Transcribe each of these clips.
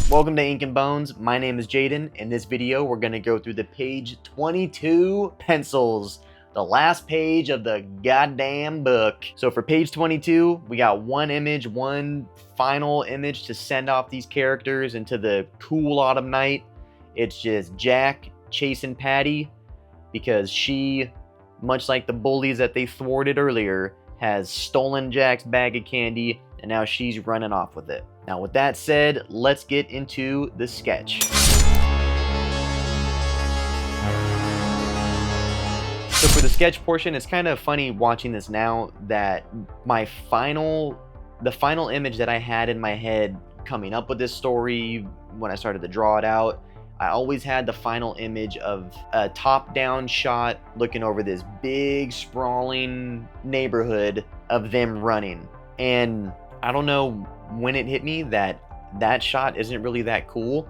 Welcome to Ink and Bones. My name is Jaden. In this video, we're going to go through the page 22 pencils, the last page of the goddamn book. So for page 22, we got one image, one final image to send off these characters into the cool autumn night. It's just Jack chasing Patti because she, much like the bullies that they thwarted earlier, has stolen Jack's bag of candy and now she's running off with it. Now with that said, let's get into the sketch. So for the sketch portion, it's kind of funny watching this now that the final image that I had in my head coming up with this story when I started to draw it out, I always had the final image of a top-down shot looking over this big sprawling neighborhood of them running. And I don't know when it hit me that that shot isn't really that cool,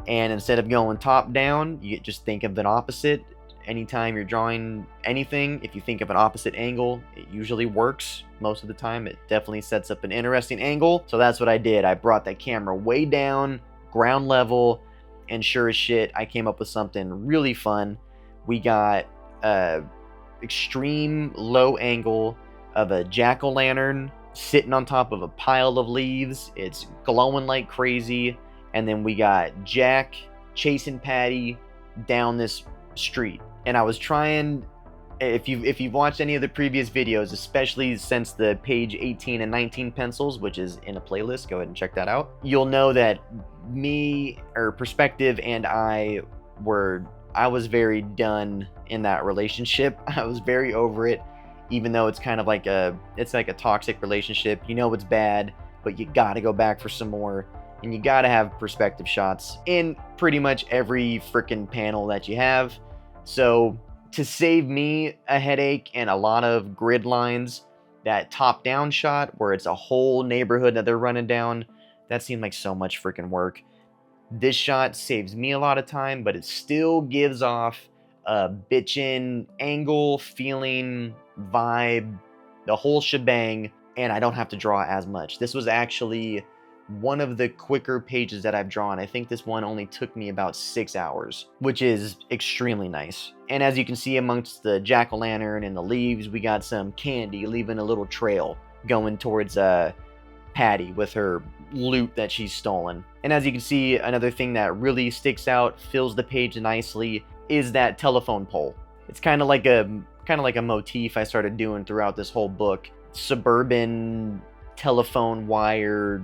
and instead of going top down, you just think of an opposite. Anytime you're drawing anything, if you think of an opposite angle, it usually works. Most of the time it definitely sets up an interesting angle. So that's what I did. I brought that camera way down, ground level, and sure as shit I came up with something really fun. We got a extreme low angle of a jack-o'-lantern sitting on top of a pile of leaves. It's glowing like crazy, and then we got Jack chasing Patti down this street. And I was trying, if you've watched any of the previous videos, especially since the page 18 and 19 pencils, which is in a playlist, go ahead and check that out, you'll know that Perspective and I was very done in that relationship. I was very over it. Even though it's kind of like it's like a toxic relationship. You know it's bad, but you gotta go back for some more, and you gotta have perspective shots in pretty much every freaking panel that you have. So to save me a headache and a lot of grid lines, that top-down shot where it's a whole neighborhood that they're running down, that seemed like so much freaking work. This shot saves me a lot of time, but it still gives off a bitchin' angle, feeling, vibe, the whole shebang, and I don't have to draw as much. This was actually one of the quicker pages that I've drawn. I think this one only took me about 6 hours, which is extremely nice. And as you can see, amongst the jack-o'-lantern and the leaves, we got some candy leaving a little trail going towards Patti with her loot that she's stolen. And as you can see, another thing that really sticks out, fills the page nicely, is that telephone pole. It's kind of like a motif I started doing throughout this whole book. Suburban telephone wire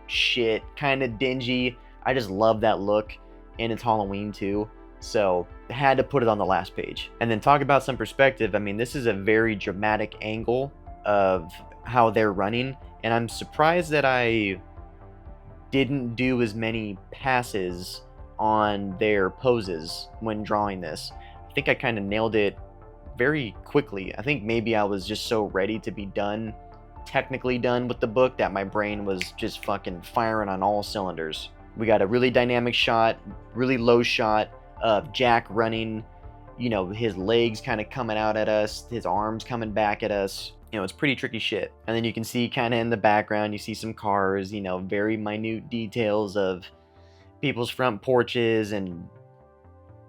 shit, kind of dingy. I just love that look, and it's Halloween too, so I had to put it on the last page. And then talk about some perspective. I mean, this is a very dramatic angle of how they're running, and I'm surprised that I didn't do as many passes on their poses when drawing this. I think I kind of nailed it very quickly. I think maybe I was just so ready to be done, technically done with the book, that my brain was just fucking firing on all cylinders. We got a really dynamic shot, really low shot of Jack running, you know, his legs kind of coming out at us, his arms coming back at us. You know, it's pretty tricky shit. And then you can see kind of in the background, you see some cars, you know, very minute details of people's front porches and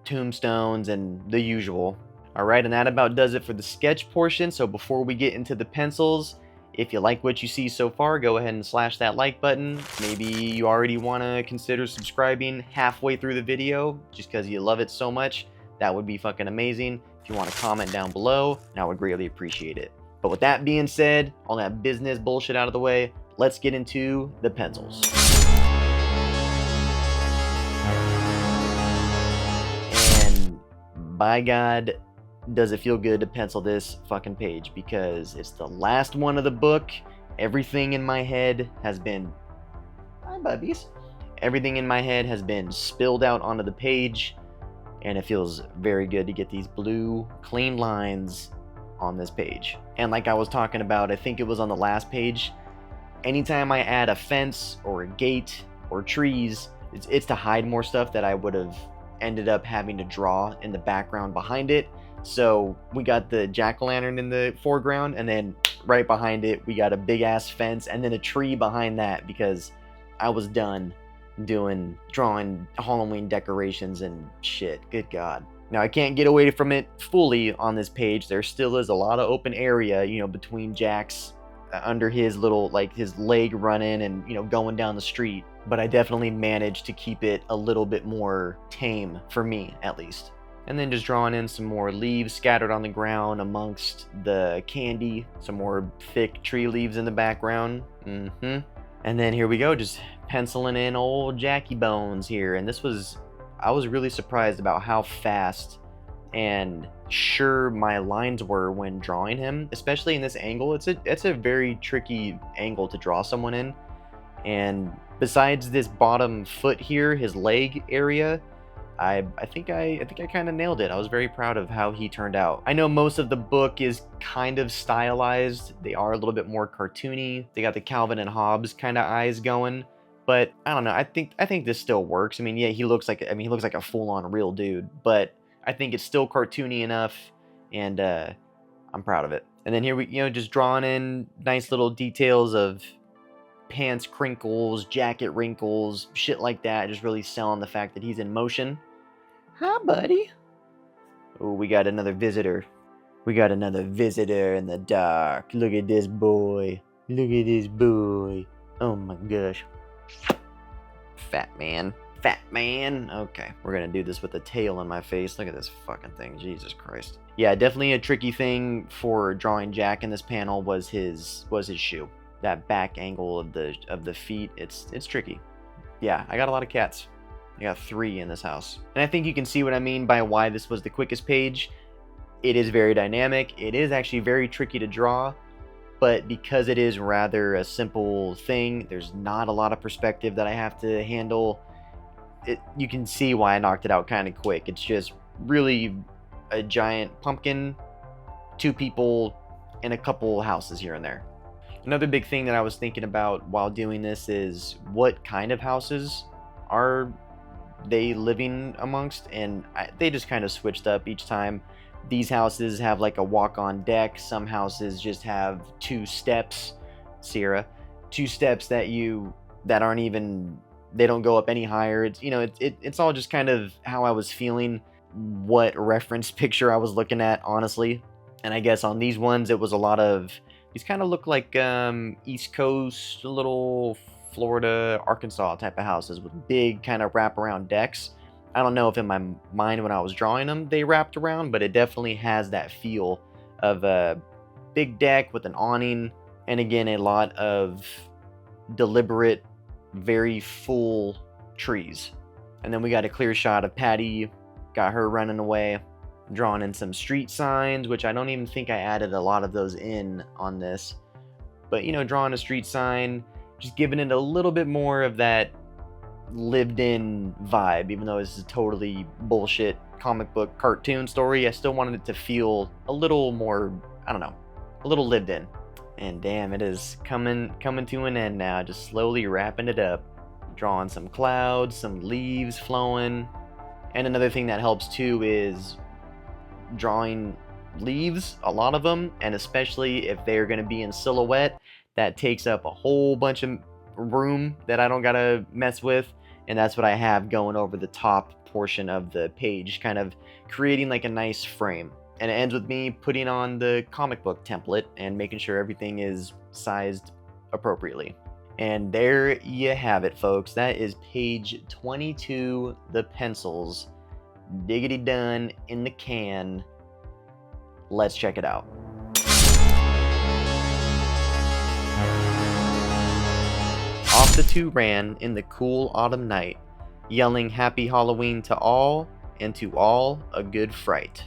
tombstones and the usual. Alright, and that about does it for the sketch portion. So before we get into the pencils, if you like what you see so far, go ahead and slash that like button. Maybe you already want to consider subscribing halfway through the video just because you love it so much. That would be fucking amazing. If you want to comment down below, I would greatly appreciate it. But with that being said, all that business bullshit out of the way, let's get into the pencils. And by God, does it feel good to pencil this fucking page, because it's the last one of the book. Everything in my head has been, hi bubbies, everything in my head has been spilled out onto the page, and it feels very good to get these blue clean lines on this page. And like I was talking about, I think it was on the last page, anytime I add a fence or a gate or trees, it's to hide more stuff that I would have ended up having to draw in the background behind it. So we got the jack-o'-lantern in the foreground, and then right behind it we got a big ass fence and then a tree behind that, because I was done drawing Halloween decorations and shit. Good God. Now, I can't get away from it fully on this page. There still is a lot of open area, between Jack's under his little, like, his leg running and, going down the street. But I definitely managed to keep it a little bit more tame, for me, at least. And then just drawing in some more leaves scattered on the ground amongst the candy. Some more thick tree leaves in the background. And then here we go, just penciling in old Jackie Bones here. And I was really surprised about how fast and sure my lines were when drawing him, especially in this angle. It's a very tricky angle to draw someone in. And besides this bottom foot here, his leg area, I think I kind of nailed it. I was very proud of how he turned out. I know most of the book is kind of stylized. They are a little bit more cartoony. They got the Calvin and Hobbes kind of eyes going, but I don't know. I think this still works. I mean, yeah, he looks like a full-on real dude, but I think it's still cartoony enough, and I'm proud of it. And then here we, just drawing in nice little details of pants crinkles, jacket wrinkles, shit like that. Just really selling the fact that he's in motion. Hi, buddy. Oh, we got another visitor. We got another visitor in the dark. Look at this boy. Look at this boy. Oh my gosh. Fat man. Fat man. Okay, we're gonna do this with the tail on my face. Look at this fucking thing. Jesus Christ. Yeah, definitely a tricky thing for drawing Jack in this panel was his shoe. That back angle of the feet. It's tricky. Yeah, I got a lot of cats. I got 3 in this house. And I think you can see what I mean by why this was the quickest page. It is very dynamic. It is actually very tricky to draw, but because it is rather a simple thing, there's not a lot of perspective that I have to handle. You can see why I knocked it out kind of quick. It's just really a giant pumpkin, 2 people, and a couple houses here and there. Another big thing that I was thinking about while doing this is what kind of houses are they living amongst, and they just kind of switched up each time. These houses have like a walk-on deck. Some houses just have 2 steps, Sierra, 2 steps that aren't even, they don't go up any higher. It's all just kind of how I was feeling, what reference picture I was looking at, honestly. And I guess on these ones it was a lot of, these kind of look like East Coast, little Florida, Arkansas type of houses with big kind of wraparound decks. I don't know if in my mind when I was drawing them they wrapped around, but it definitely has that feel of a big deck with an awning, and again a lot of deliberate, very full trees. And then we got a clear shot of Patti, got her running away, drawing in some street signs, which I don't even think I added a lot of those in on this, but drawing a street sign, just giving it a little bit more of that lived in vibe. Even though this is a totally bullshit comic book cartoon story, I still wanted it to feel a little more, I don't know, a little lived in. And damn, it is coming to an end now, just slowly wrapping it up. Drawing some clouds, some leaves flowing. And another thing that helps too is drawing leaves, a lot of them, and especially if they're going to be in silhouette, that takes up a whole bunch of room that I don't gotta mess with, and that's what I have going over the top portion of the page, kind of creating like a nice frame. And it ends with me putting on the comic book template and making sure everything is sized appropriately. And there you have it, folks. That is page 22, the pencils. Diggity done, in the can. Let's check it out. Off the 2 ran in the cool autumn night, yelling happy Halloween to all, and to all a good fright.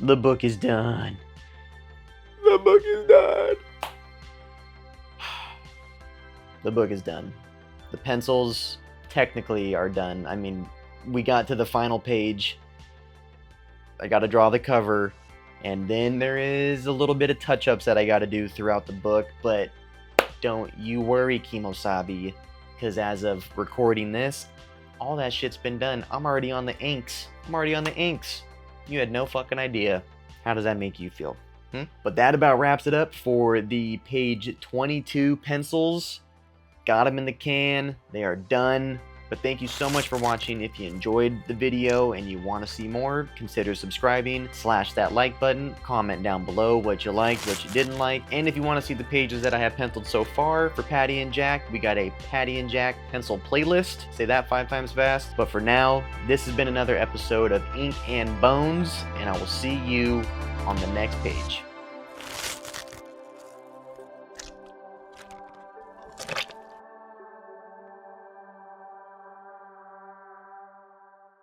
The book is done. The book is done. The book is done. The pencils technically are done. I mean, we got to the final page. I got to draw the cover, and then there is a little bit of touch-ups that I got to do throughout the book, but don't you worry, Kimosabi, because as of recording this, all that shit's been done. I'm already on the inks. You had no fucking idea. How does that make you feel? But that about wraps it up for the page 22 pencils. Got them in the can. They are done. But thank you so much for watching. If you enjoyed the video and you want to see more, consider subscribing, slash that like button, comment down below what you liked, what you didn't like, and if you want to see the pages that I have penciled so far for Patti and Jack, we got a Patti and Jack pencil playlist. Say that 5 times fast. But for now, this has been another episode of Ink and Bones, and I will see you on the next page.